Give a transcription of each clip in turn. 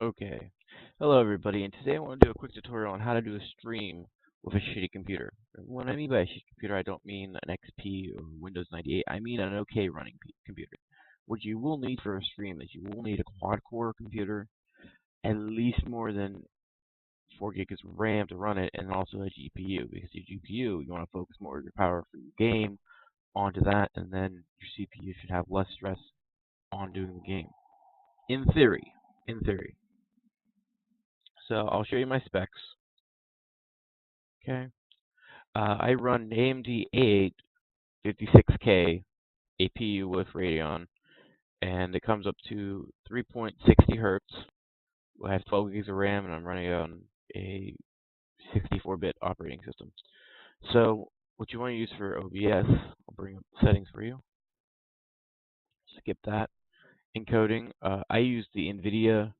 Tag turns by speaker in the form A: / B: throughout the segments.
A: Okay. Hello everybody, and today I want to do a quick tutorial on how to do a stream with a shitty computer. What I mean by a shitty computer, I don't mean an XP or Windows 98. I mean an okay running computer. What you will need for a stream is you will need a quad-core computer, at least more than 4 gigs of RAM to run it, and also a GPU. Because your GPU, you want to focus more of your power for your game onto that, and then your CPU should have less stress on doing the game. In theory. In theory. So I'll show you my specs. Okay. I run an AMD A8 56K APU with Radeon, and it comes up to 3.60 hertz. I have 12 gigs of RAM, and I'm running on a 64-bit operating system. So what you want to use for OBS, I'll bring up the settings for you. Skip that. Encoding, I use the NVIDIA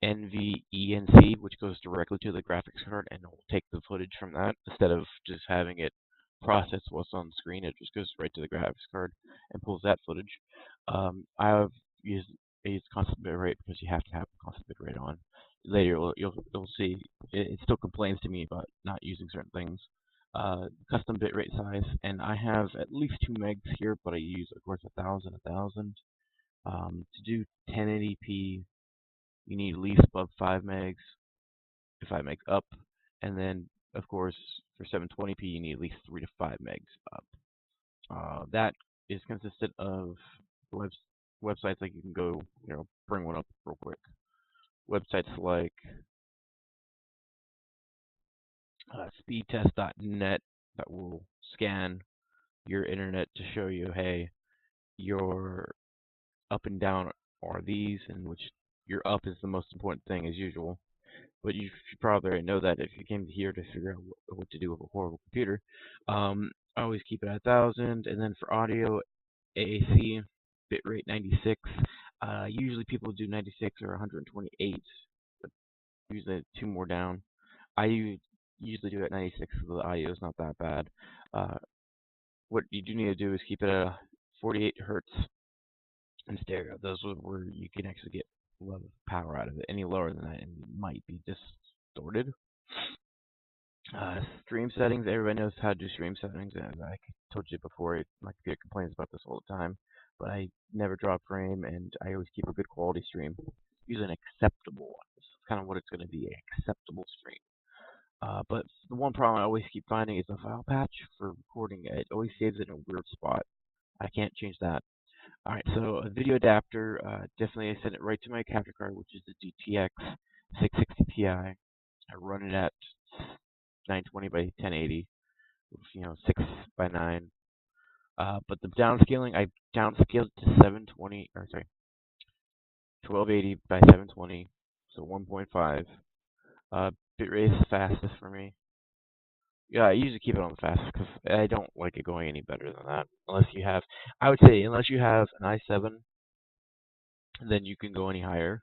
A: NVENC, which goes directly to the graphics card, and it will take the footage from that instead of just having it process what's on the screen. It just goes right to the graphics card and pulls that footage. I have used constant bitrate because you have to have constant bitrate on. Later, you'll see it still complains to me about not using certain things. Custom bitrate size, and I have at least 2 megs here, but I use, of course, 1,000. To do 1080p. You need at least above 5 megs, 5 megs up, and then, of course, for 720p, you need at least 3 to 5 megs up. That is consistent of websites like you can go, bring one up real quick. Websites like speedtest.net that will scan your internet to show you, hey, your up and down are these, in which your up is the most important thing as usual. But you should probably already know that if you came here to figure out what to do with a horrible computer. I always keep it at 1,000, and then for audio, AAC, bitrate 96. Usually people do 96 or 128, but usually 2 more down. I usually do it at 96 so the audio is not that bad. What you do need to do is keep it at 48 hertz in stereo. Those are where you can actually get a lot of power out of it. Any lower than that, and it might be distorted. Stream settings. Everybody knows how to do stream settings. As I told you before, my computer complains about this all the time. But I never drop frame, and I always keep a good quality stream. Use an acceptable one. This is kind of what it's going to be, an acceptable stream. But the one problem I always keep finding is the file patch for recording. It always saves it in a weird spot. I can't change that. Alright, so a video adapter, definitely I send it right to my capture card, which is the GTX 660 Ti. I run it at 920 by 1080, with, 6 by 9. But the downscaling, I downscaled to 1280 by 720, so 1.5. Bitrate is fastest for me. Yeah, I usually keep it on the fastest because I don't like it going any better than that. I would say, unless you have an i7, then you can go any higher.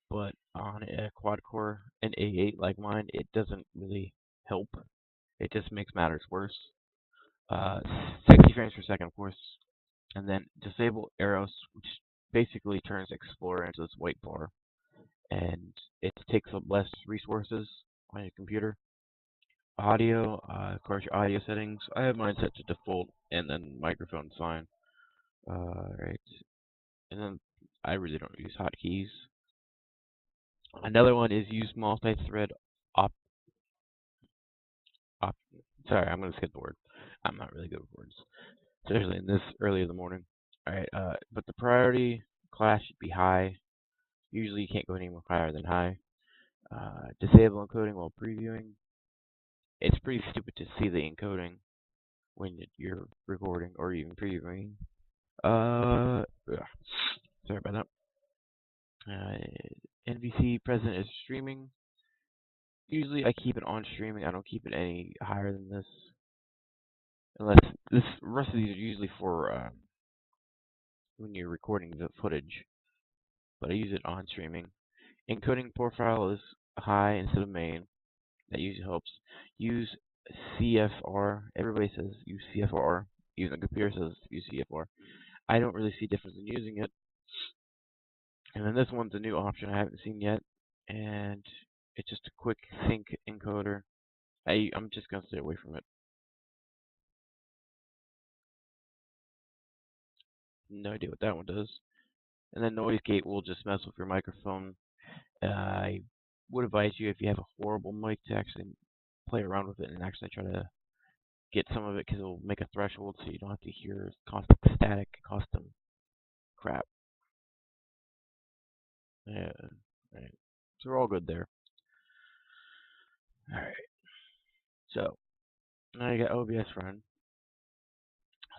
A: But on a quad core, an A8 like mine, it doesn't really help. It just makes matters worse. 60 frames per second, of course, and then disable arrows, which basically turns Explorer into this white bar, and it takes up less resources on your computer. Audio, of course, your audio settings. I have mine set to default, and then microphone's fine. Right, and then I really don't use hotkeys. Another one is use multi-thread sorry, I'm going to skip the word. I'm not really good with words, especially in this early in the morning. Alright, but the priority class should be high. Usually you can't go any more higher than high. Disable encoding while previewing. It's pretty stupid to see the encoding when you're recording or even previewing. Sorry about that. NVC present is streaming. Usually I keep it on streaming. I don't keep it any higher than this. Unless the rest of these are usually for when you're recording the footage. But I use it on streaming. Encoding profile is high instead of main. That usually helps. Use CFR. Everybody says use CFR. Even the computer says use CFR. I don't really see a difference in using it. And then this one's a new option I haven't seen yet. and it's just a quick sync encoder. I'm just gonna stay away from it. No idea what that one does. And then noise gate will just mess with your microphone. I would advise you, if you have a horrible mic, to actually play around with it and actually try to get some of it, because it will make a threshold so you don't have to hear constant static, custom crap. Yeah, right. So we're all good there. All right. So now you got OBS running.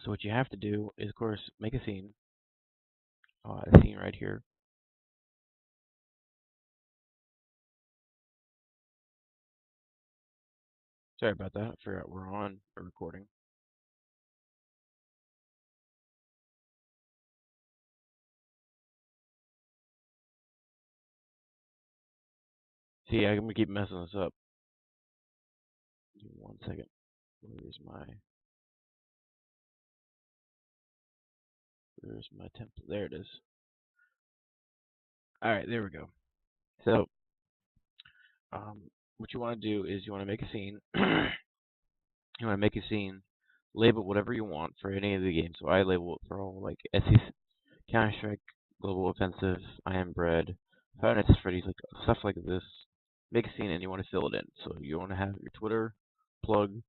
A: So what you have to do is, of course, make a scene. A scene right here. Sorry about that. I forgot we're on a recording. See, I'm gonna keep messing this up. Give me 1 second. Where's my template? There it is. All right, there we go. So, what you want to do is you want to make a scene. You want to make a scene, label whatever you want for any of the games. So I label it for all, like SC, Counter-Strike, Global Offensive, I Am Bread, Five Nights at Freddy's, like stuff like this. Make a scene and you want to fill it in. So you want to have your Twitter plug,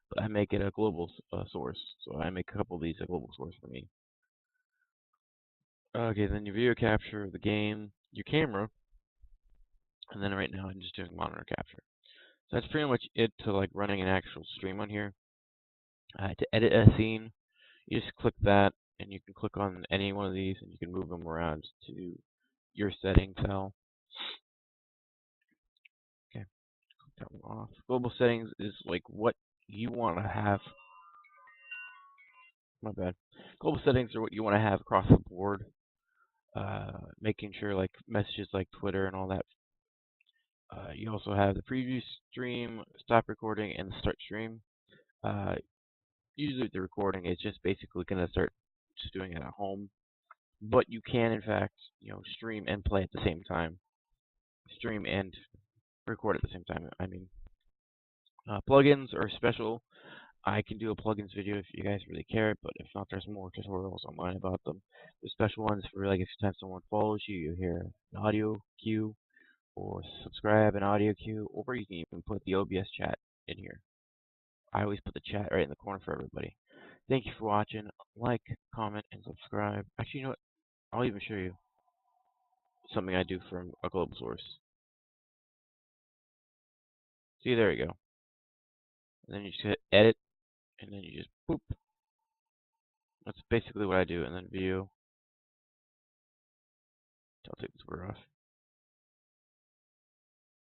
A: but I make it a global source. So I make a couple of these a global source for me. Okay, then your video capture, the game, your camera, and then right now I'm just doing monitor capture. So that's pretty much it to like running an actual stream on here. To edit a scene, you just click that, and you can click on any one of these, and you can move them around to your settings cell. Okay, click that one off. Global settings is like what you want to have. My bad. Global settings are what you want to have across the board. Making sure like messages like Twitter and all that. You also have the preview stream, stop recording, and the start stream. Usually with the recording, it's just basically going to start just doing it at home. But you can, in fact, stream and play at the same time. Stream and record at the same time. I mean, plugins are special. I can do a plugins video if you guys really care, but if not, there's more tutorials online about them. The special ones for like if someone follows you, you hear an audio cue, or subscribe an audio cue, or you can even put the OBS chat in here. I always put the chat right in the corner for everybody. Thank you for watching. Like, comment, and subscribe. Actually, you know what? I'll even show you something I do from a global source. See, there you go. And then you just hit edit, and then you just boop. That's basically what I do. And then view. I'll take this word off.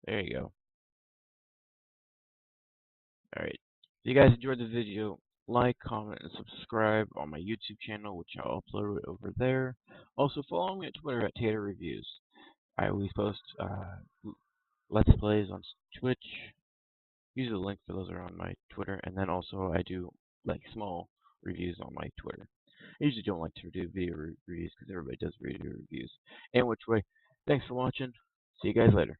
A: There you go. Alright. If you guys enjoyed the video, like, comment, and subscribe on my YouTube channel, which I'll upload over there. Also, follow me on Twitter at Tatar Reviews. I always post Let's Plays on Twitch. Usually the link for those are on my Twitter. And then also I do like small reviews on my Twitter. I usually don't like to do video reviews because everybody does video reviews. And which way, thanks for watching. See you guys later.